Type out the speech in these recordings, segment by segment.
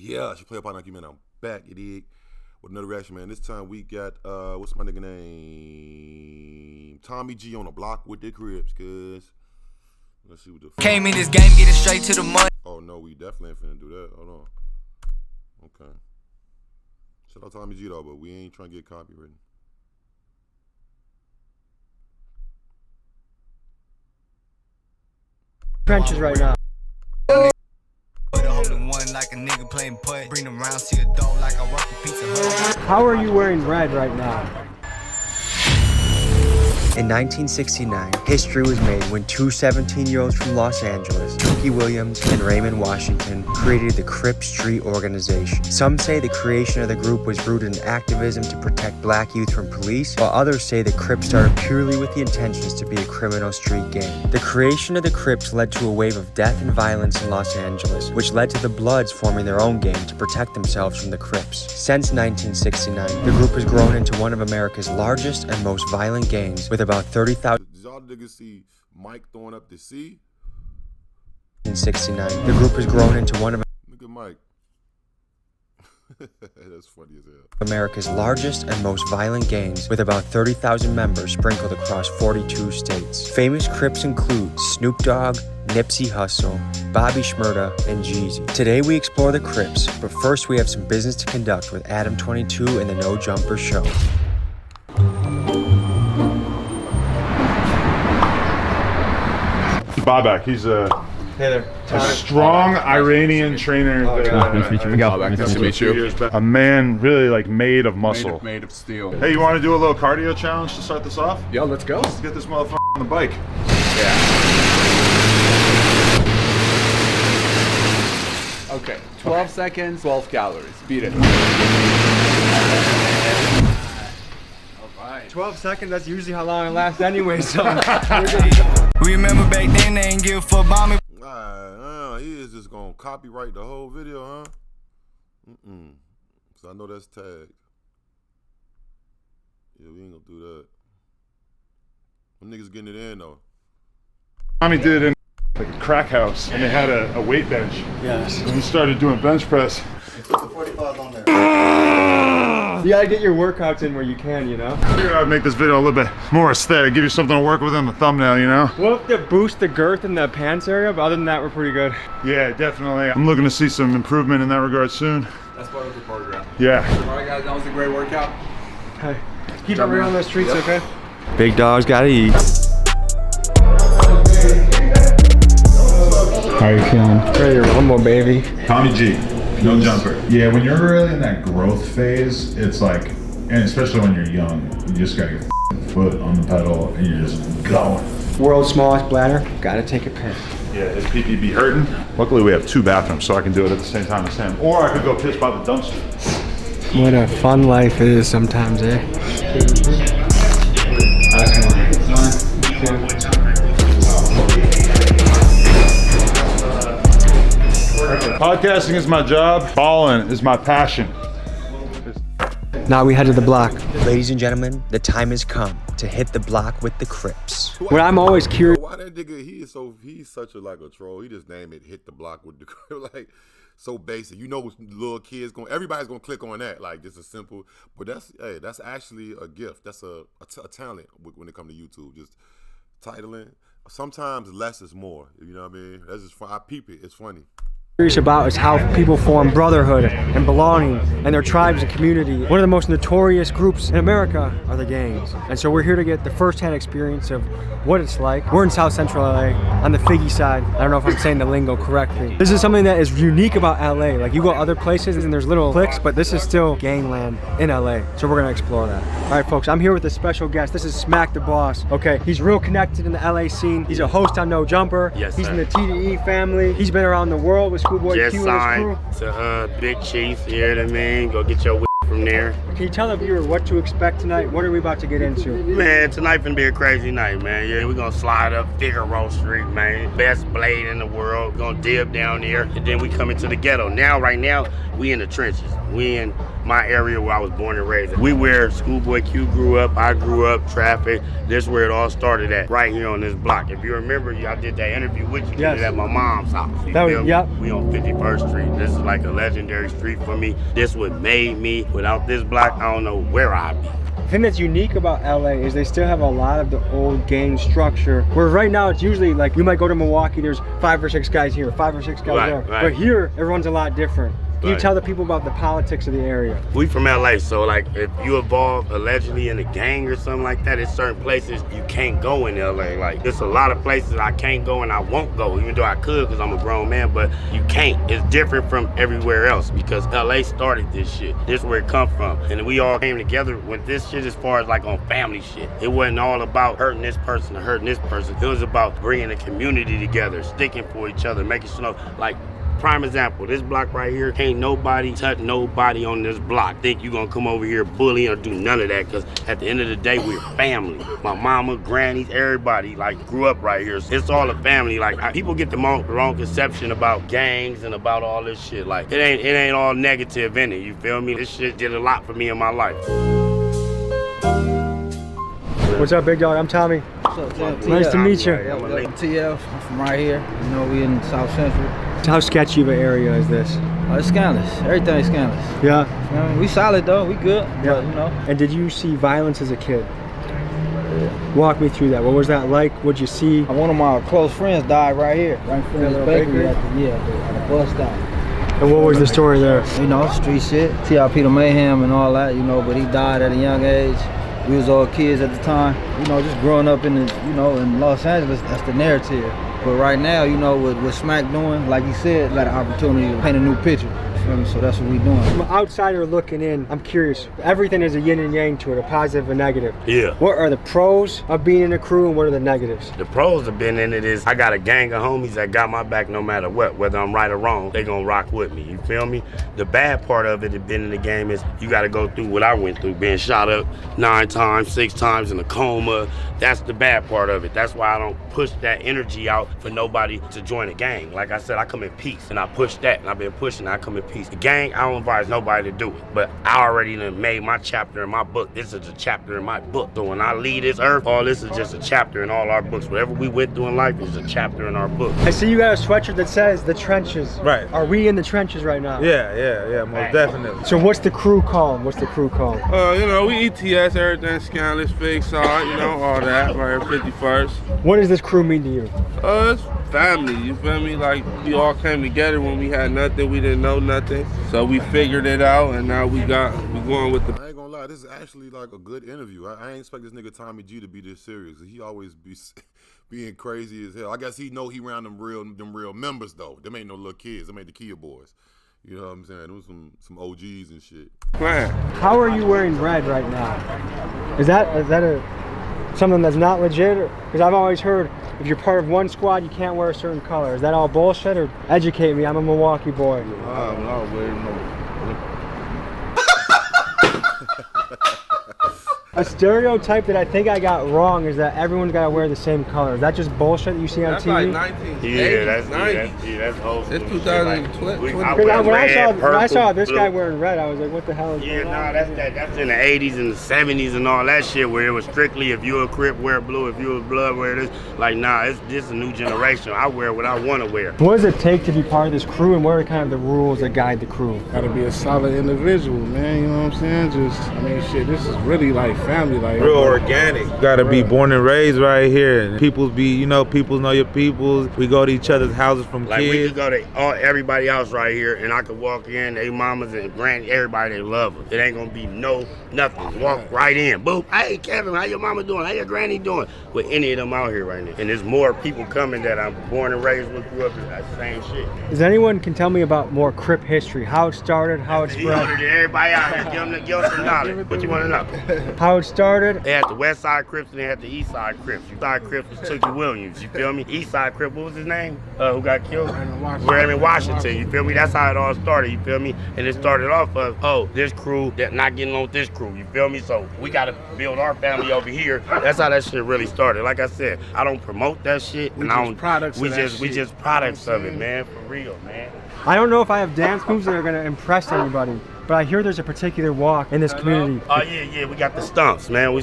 Yeah, she play a partner like you, man. I'm back, you dig? With another reaction, man. This time we got, what's my nigga name? Tommy G on the block with the Crips, cuz. Let's see what the came in this game, get it straight to the money. Oh, no, we definitely ain't finna do that. Hold on. Okay. Shout out Tommy G, though, but we ain't trying to get copywritten. Trenches right now. Like a nigga playing putt, bring them round, see a dog like I work the Pizza Hut. How are you wearing red right now? In 1969, history was made when two 17-year-olds from Los Angeles, Tookie Williams and Raymond Washington, created the CRIPS Street organization. Some say the creation of the group was rooted in activism to protect black youth from police, while others say the CRIPS started purely with the intentions to be a criminal street gang. The creation of the CRIPS led to a wave of death and violence in Los Angeles, which led to the Bloods forming their own gang to protect themselves from the CRIPS. Since 1969, the group has grown into one of America's largest and most violent gangs, with about 30,000. Did y'all niggas see Mike throwing up the C? In 69, the group has grown into one of Look at Mike. That's funny as hell. America's largest and most violent gangs, with about 30,000 members sprinkled across 42 states. Famous Crips include Snoop Dogg, Nipsey Hussle, Bobby Shmurda, and Jeezy. Today we explore the Crips, but first we have some business to conduct with Adam 22 and the No Jumper Show. Babak, he's a strong Iranian trainer. Nice to meet you. A man really like made of muscle. Made of steel. Hey, you want to do a little cardio challenge to start this off? Yo, let's go. Let's get this motherfucker on the bike. Yeah. Okay, 12 seconds, 12 calories. Beat it. 12 seconds, that's usually how long it lasts anyway, so. Remember back then they ain't give a fuck about me. He is just gonna copyright the whole video, huh? Cause I know that's tagged. Yeah, we ain't gonna do that. Them niggas getting it in though. Tommy did it in like a crack house, and they had a weight bench. Yes. And he started doing bench press. Put the 45 on there. You gotta get your workouts in where you can, you know? I figured I'd make this video a little bit more aesthetic, give you something to work with in the thumbnail, you know? We'll have to boost the girth in the pants area, but other than that, we're pretty good. Yeah, definitely. I'm looking to see some improvement in that regard soon. That's part of the program. Yeah. Alright guys, that was a great workout. Hey, keep it real on the streets, okay? Big dogs gotta eat. How are you feeling? Hey, you're humble, baby. Tommy G, no jumper. Yeah, when you're really in that growth phase, it's like, and especially when you're young, you just got your foot on the pedal and you're just going. World's smallest bladder, gotta take a piss. Yeah, his pee be hurting. Luckily we have two bathrooms so I can do it at the same time as him. Or I could go piss by the dumpster. What a fun life it is sometimes, eh? Podcasting is my job, balling is my passion. Now we head to the block. Ladies and gentlemen, the time has come to hit the block with the Crips. What I'm always curious. Why that nigga? He's such a like a troll. He just named it "Hit the Block with the like so basic. You know, little kids everybody's gonna click on that. Like just a simple. But that's actually a gift. That's a talent when it comes to YouTube. Just titling. Sometimes less is more. You know what I mean? That's just fun. I peep it. It's funny. About is how people form brotherhood and belonging and their tribes and community. One of the most notorious groups in America are the gangs. And so we're here to get the first-hand experience of what it's like. We're in South Central LA on the Figgy side. I don't know if I'm saying the lingo correctly. This is something that is unique about LA. Like you go other places and there's little cliques, but this is still gangland in LA. So we're gonna explore that. All right, folks, I'm here with a special guest. This is Smac the Boss. Okay, he's real connected in the LA scene. He's a host on No Jumper. Yes, he's sir. in the TDE family. He's been around the world with Schoolboy Just Q and his signed crew. to Big Chief, you know what I mean? Go get your from there. Can you tell the viewer what to expect tonight? What are we about to get into? Man, tonight finna be a crazy night, man. Yeah, we gonna slide up Figueroa Street, man. Best blade in the world. We gonna dip down there, and then we come into the ghetto. Now, right now, we in the trenches. We in my area where I was born and raised. We where Schoolboy Q grew up, I grew up, traffic. This is where it all started at, right here on this block. If you remember, I did that interview with you. Yes. Did it at my mom's house. You That was, feel me? yep. We on 51st Street. This is like a legendary street for me. This what made me. Without this block, I don't know where I'd be. The thing that's unique about LA is they still have a lot of the old gang structure, where right now it's usually like you might go to Milwaukee, there's 5 or 6 guys here, 5 or 6 guys Right, there. right. But here, everyone's a lot different. Can you Right. tell the people about the politics of the area? We from LA, so like if you evolve allegedly in a gang or something like that, it's certain places you can't go in LA. Like there's a lot of places I can't go and I won't go, even though I could because I'm a grown man, but you can't. It's different from everywhere else because LA started this shit. This is where it come from. And we all came together with this shit as far as like on family shit. It wasn't all about hurting this person or hurting this person. It was about bringing the community together, sticking for each other, making sure like prime example, this block right here, can't nobody touch nobody on this block. Think you gonna come over here bullying or do none of that, because at the end of the day, we're family. My mama, grannies, everybody like grew up right here. It's all a family. Like people get the wrong conception about gangs and about all this shit. Like it ain't all negative in it, you feel me? This shit did a lot for me in my life. What's up, big dog? I'm Tommy. What's up, Nice to meet you. I'm TF. I'm from right here. You know, we in South Central. How sketchy of an area is this? It's scandalous. Everything's scandalous. Yeah. You know, we solid though. We good. Yeah. But, you know. And did you see violence as a kid? Walk me through that. What was that like? What'd you see? One of my close friends died right here, right in front of the bakery. At the bus stop. And what was the story there? You know, street shit. TRP the mayhem and all that. You know, but he died at a young age. We was all kids at the time. You know, just growing up in the, you know, in Los Angeles. That's the narrative. But right now, you know, with Smac doing, like he said, got an opportunity to paint a new picture. You feel me? So that's what we doing. From an outsider looking in, I'm curious. Everything is a yin and yang to it, a positive and negative. Yeah. What are the pros of being in a crew and what are the negatives? The pros have been in it is I got a gang of homies that got my back no matter what. Whether I'm right or wrong, they gonna rock with me. You feel me? The bad part of it have been in the game is you gotta go through what I went through, being shot up 9 times, 6 times in a coma. That's the bad part of it. That's why I don't push that energy out for nobody to join a gang. Like I said, I come in peace and I push that and I've been pushing, I come in peace. The gang, I don't advise nobody to do it, but I already done made my chapter in my book. This is a chapter in my book. So when I leave this earth, all this is just a chapter in all our books. Whatever we went through in life is a chapter in our book. I see you got a sweatshirt that says the trenches. Right. Are we in the trenches right now? Yeah, most definitely. So what's the crew called? What's the crew called? You know, we ETS, everything scandalous, fake side, you know, all that, right, 51st. What does this crew mean to you? It's family, you feel me? Like, we all came together when we had nothing, we didn't know nothing. So we figured it out, and now we going with the... I ain't gonna lie, this is actually like a good interview. I ain't expect this nigga Tommy G to be this serious. He always be being crazy as hell. I guess he know he around them real members though. Them ain't no little kids. Them ain't the Kia boys. You know what I'm saying? Them was some OGs and shit. plan. How are you wearing red right now? Is that something that's not legit? Because I've always heard if you're part of one squad, you can't wear a certain color. Is that all bullshit, or educate me? I'm a Milwaukee boy. I'm not wearing no... A stereotype that I think I got wrong is that everyone's got to wear the same color. Is that just bullshit that you see on That's TV? like 1980s, Yeah, 90s. that's old school. It's shit. 2020. I Because wear when I red, saw this purple, guy blue. wearing red, I was like, what the hell is Yeah, going nah, on? that's in the 80s and the 70s and all that shit where it was strictly if you a Crip, wear blue, if you a blood, wear this. Like, nah, this is a new generation. I wear what I want to wear. What does it take to be part of this crew, and what are kind of the rules that guide the crew? Gotta be a solid individual, man, you know what I'm saying? Shit, this is really like family, like Real organic. Gotta be born and raised right here. And peoples know your peoples. We go to each other's houses from Like, we kids. could go to everybody else right here, and I could walk in, they mamas and granny, everybody, they love them. It ain't gonna be nothing. Walk right in. Boop. Hey, Kevin, how your mama doing? How your granny doing? With any of them out here right now. And there's more people coming that I'm born and raised with, grew up with that same shit. Does anyone can tell me about more Crip history? How it started, how it He ordered spread? everybody out here. Give them some knowledge. What you want to know? How how it started? They had the West Side Crips and they had the East Side Crips. East Side Crips was Tookie Williams, you feel me? East Side Crip, what was his name? Who got killed? Raymond Washington, you feel me? That's how it all started, you feel me? And it started off of, oh, this crew that not getting on with this crew, you feel me? So we gotta build our family over here. That's how that shit really started. Like I said, I don't promote that shit. We just products of it, man, for real, man. I don't know if I have dance moves that are gonna impress anybody, but I hear there's a particular walk in this community. Oh yeah, we got the stumps, man. We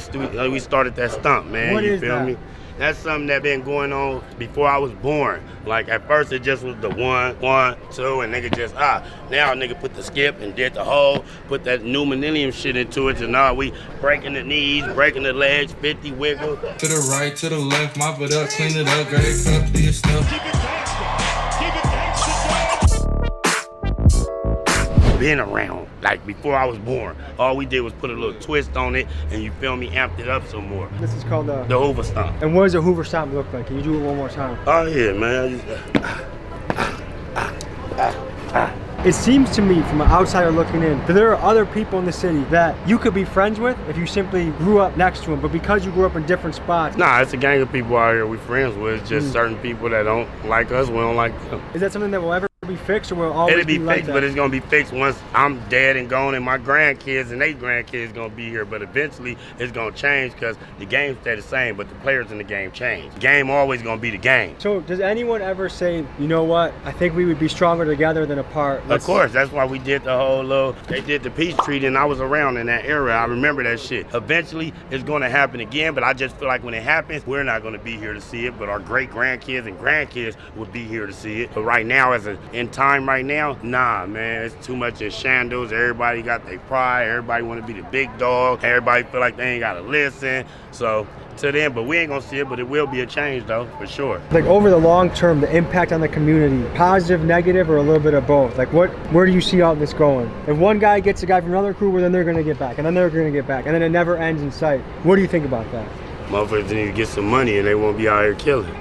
started that stump, man. What you is feel that? me? That's something that been going on before I was born. Like at first it just was the 1, 1, 2, and nigga just Now nigga put the skip and did the whole, put that new millennium shit into it. So now we breaking the knees, breaking the legs, 50 wiggle. To the right, to the left, mop it up, clean it up, grab it up, do your stuff. Been around, like before I was born. All we did was put a little twist on it and you feel me, amped it up some more. This is called the Hoover Stomp. And what does a Hoover Stomp look like? Can you do it one more time? Oh yeah, man. It seems to me, from an outsider looking in, that there are other people in the city that you could be friends with if you simply grew up next to them, but because you grew up in different spots. Nah, it's a gang of people out here we friends with. It's just certain people that don't like us, we don't like them. Is that something that will ever be fixed, or will it always It'll be like fixed, that? but it's gonna be fixed once I'm dead and gone, and my grandkids and their grandkids gonna be here. But eventually, it's gonna change because the game stay the same, but the players in the game change. The game always gonna be the game. So, does anyone ever say, you know what? I think we would be stronger together than apart? Of course, that's why we did the whole they did the peace treaty, and I was around in that era. I remember that shit. Eventually, it's gonna happen again, but I just feel like when it happens, we're not gonna be here to see it, but our great grandkids and grandkids would be here to see it. But right now, in time right now, nah, man, it's too much in shandles. Everybody got their pride. Everybody want to be the big dog. Everybody feel like they ain't gotta listen. So to them, but we ain't gonna see it, but it will be a change though, for sure. Like over the long term, the impact on the community, positive, negative, or a little bit of both? Like where do you see all this going? If one guy gets a guy from another crew, well, then they're gonna get back, and then they're gonna get back, and then it never ends in sight. What do you think about that? Motherfuckers need to get some money and they won't be out here killing.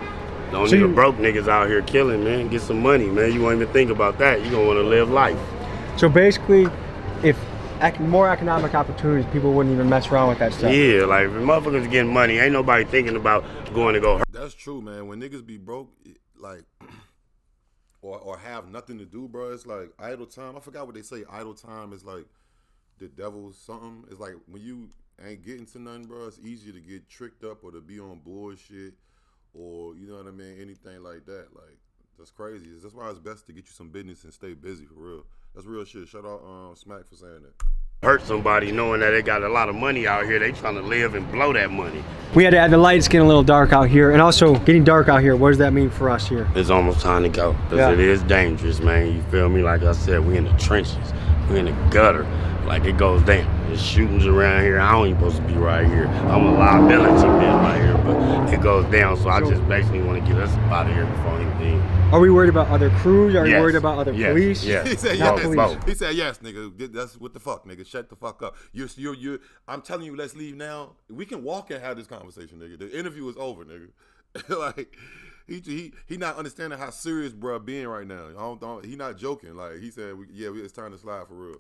Don't need the broke niggas out here killing, man. Get some money, man. You won't even think about that. You gonna wanna live life. So basically, if more economic opportunities, people wouldn't even mess around with that stuff. Yeah, like if motherfuckers getting money, ain't nobody thinking about going to go hurt. That's true, man. When niggas be broke, like, or have nothing to do, bro, it's like idle time. I forgot what they say. Idle time is like the devil's something. It's like when you ain't getting to nothing, bro, it's easier to get tricked up or to be on bullshit or, you know what I mean, anything like that. Like, that's crazy. That's why it's best to get you some business and stay busy, for real. That's real shit. Shout out Smac for saying that. Hurt somebody knowing that they got a lot of money out here. They trying to live and blow that money. We had to add the lights getting a little dark out here, and also getting dark out here. What does that mean for us here? It's almost time to go, because it is dangerous, man. You feel me? Like I said, we in the trenches. We in the gutter. Like it goes down. There's shootings around here. I don't even supposed to be right here. I'm a liability man right here, but it goes down. So I just basically want to get us out of here before anything. Are we worried about other crews? Are we worried about other police? Yes. He said Not yes. police. He said yes, nigga. That's what the fuck, nigga. Shut the fuck up. You're. I'm telling you, let's leave now. We can walk and have this conversation, nigga. The interview is over, nigga. Like he not understanding how serious bruh being right now. He not joking. Like he said, it's time to slide for real.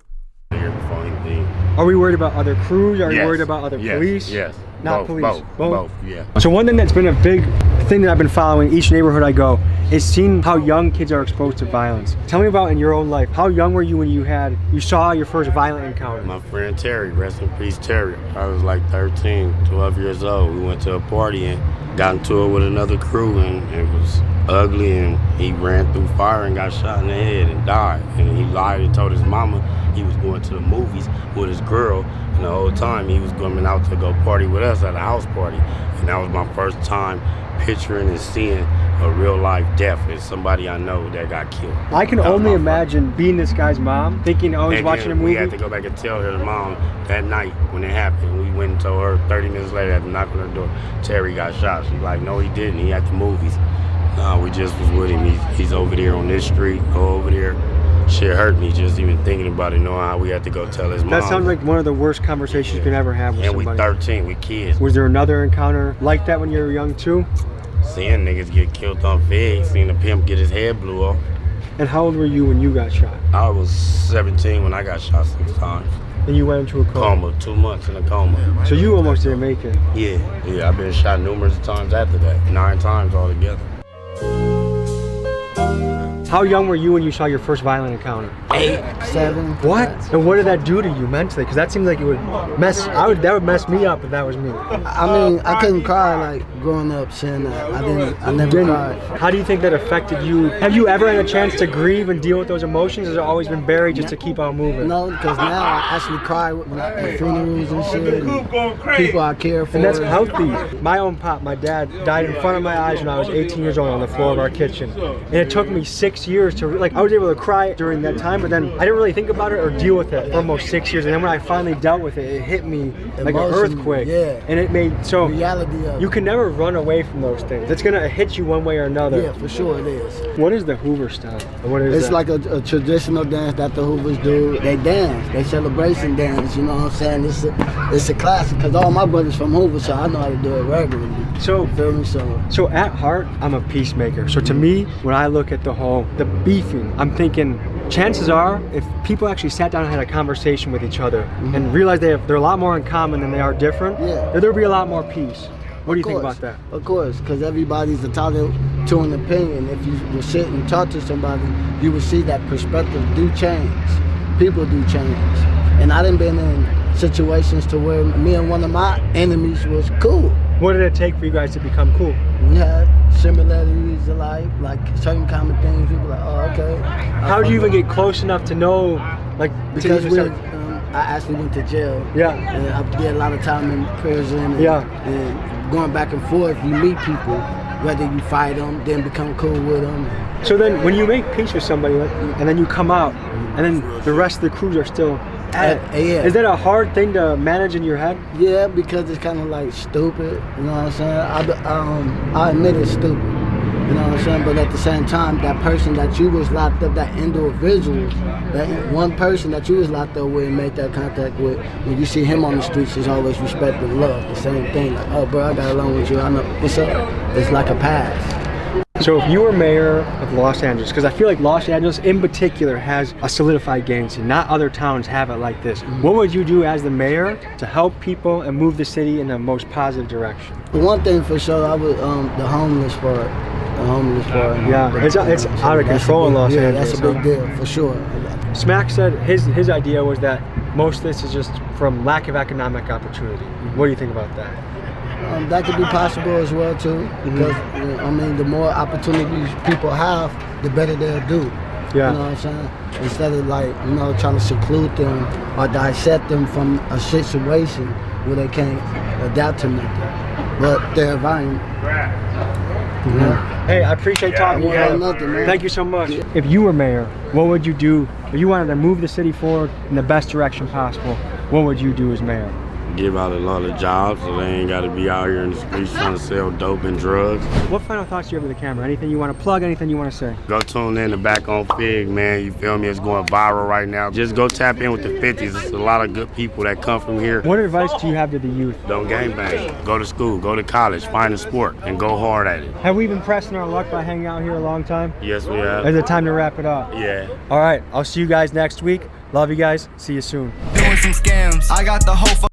Are we worried about other crews? Are we worried about other police? Yes. Not police. Both. Yeah. So one thing that's been a big thing that I've been following each neighborhood I go is seeing how young kids are exposed to violence. Tell me about in your own life. How young were you when you saw your first violent encounter? My friend Terry, rest in peace, Terry. I was like 13, 12 years old. We went to a party and got into it with another crew, and it was ugly, and he ran through fire and got shot in the head and died. And he lied and told his mama he was going to the movies with his girl, and the whole time he was coming out to go party with us at a house party. And that was my first time picturing and seeing a real life death as somebody I know that got killed. I can only imagine being this guy's mom, thinking, oh, he's watching a movie. We had to go back and tell her mom that night when it happened. We went and told her 30 minutes later after knocking on her door, Terry got shot. She's like, no, he didn't. He at the movies. No, we just was with him. He's over there on this street, go over there. Shit hurt me just even thinking about it, knowing how we had to go tell his mom. That sounds like one of the worst conversations you can ever have with somebody. And we 13, we kids. Was there another encounter like that when you were young too? Seeing niggas get killed on Fig, seeing a pimp get his head blew off. And how old were you when you got shot? I was 17 when I got shot 6 times. And you went into a coma. 2 months in a coma. So you almost didn't make it. Yeah, I've been shot numerous times after that. 9 times altogether. How young were you when you saw your first violent encounter? 8, 7. What? And what did that do to you mentally? Because that seems like it would that would mess me up if that was me. I mean, I couldn't cry like growing up seeing that. I never cried. How do you think that affected you? Have you ever had a chance to grieve and deal with those emotions? Or has it always been buried just to keep on moving? No, because now I actually cry when at funerals and shit. And people I care for. And that's healthy. My own pop, my dad, died in front of my eyes when I was 18 years old on the floor of our kitchen. And it took me 6 years to, like, I was able to cry during that time, but then I didn't really think about it or deal with it for almost 6 years. And then when I finally dealt with it, it hit me like an earthquake. Yeah. And it made, so reality of you can never run away from those things. It's gonna hit you one way or another. Yeah, for sure it is. What is the Hoover style? What is It's that? like a traditional dance that the Hoovers do. They dance, they celebration dance, you know what I'm saying? It's a classic, because all my brothers from Hoover, so I know how to do it regularly. So, feel me? So at heart, I'm a peacemaker. So to me, when I look at the beefing, I'm thinking, chances are, if people actually sat down and had a conversation with each other and realized they're a lot more in common than they are different, there'd be a lot more peace. What do you think about that? Of course, because everybody's entitled to an opinion. If you would sit and talk to somebody, you would see that perspective do change. People do change. And I done been in situations to where me and one of my enemies was cool. What did it take for you guys to become cool? We had similarities of life, like certain common things. We were like, oh, okay. How do you even get close enough to know, like, because I actually went to jail. Yeah. And I did a lot of time in prison. And going back and forth, you meet people, whether you fight them, then become cool with them. So then when you make peace with somebody, and then you come out, and then the rest of the crews are still at it. Yeah. Is that a hard thing to manage in your head? Yeah, because it's kind of like stupid, you know what I'm saying? I admit it's stupid, you know what I'm saying? But at the same time, that person that you was locked up, that individual, that one person that you was locked up with and made that contact with, when you see him on the streets, is always respect and love. The same thing, like, oh bro, I got along with you, I know, what's up? It's like a pass. So if you were mayor of Los Angeles, because I feel like Los Angeles in particular has a solidified gang scene, not other towns have it like this. What would you do as the mayor to help people and move the city in the most positive direction? The one thing for sure, I would, the homeless part. Yeah, it's out of control in Los Angeles. That's a big deal, for sure. Smac said his idea was that most of this is just from lack of economic opportunity. What do you think about that? That could be possible as well too, because I mean, the more opportunities people have, the better they'll do. Yeah. You know what I'm saying? Instead of like, you know, trying to seclude them or dissect them from a situation where they can't adapt to nothing, but their environment. Hey, I appreciate talking to you. Nothing, man. Thank you so much. If you were mayor, what would you do? If you wanted to move the city forward in the best direction possible, what would you do as mayor? Give out a lot of jobs so they ain't got to be out here in the streets trying to sell dope and drugs. What final thoughts do you have with the camera? Anything you want to plug? Anything you want to say? Go tune in to Back on Fig, man. You feel me? It's going viral right now. Just go tap in with the 50s. There's a lot of good people that come from here. What advice do you have to the youth? Don't gangbang. Go to school. Go to college. Find a sport and go hard at it. Have we been pressing our luck by hanging out here a long time? Yes, we have. Is it time to wrap it up? Yeah. All right. I'll see you guys next week. Love you guys. See you soon. Doing some scams. I got the whole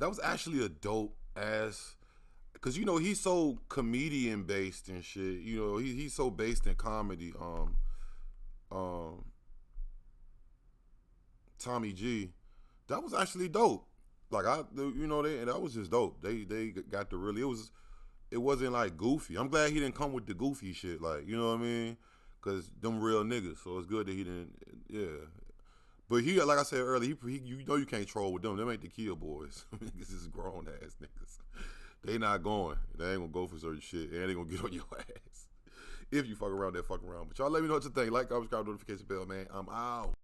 That was actually a dope ass, cause you know he's so comedian based and shit. You know he's so based in comedy. Tommy G, that was actually dope. Like that was just dope. They got to really it wasn't like goofy. I'm glad he didn't come with the goofy shit. Like, you know what I mean? Cause them real niggas. So it's good that he didn't. Yeah. But he, like I said earlier, you know you can't troll with them. Them ain't the Kill boys. This is grown ass niggas. They not going. They ain't gonna go for certain shit, and they gonna get on your ass. If you fuck around, they fuck around. But y'all let me know what you think. Like, subscribe, notification bell, man. I'm out.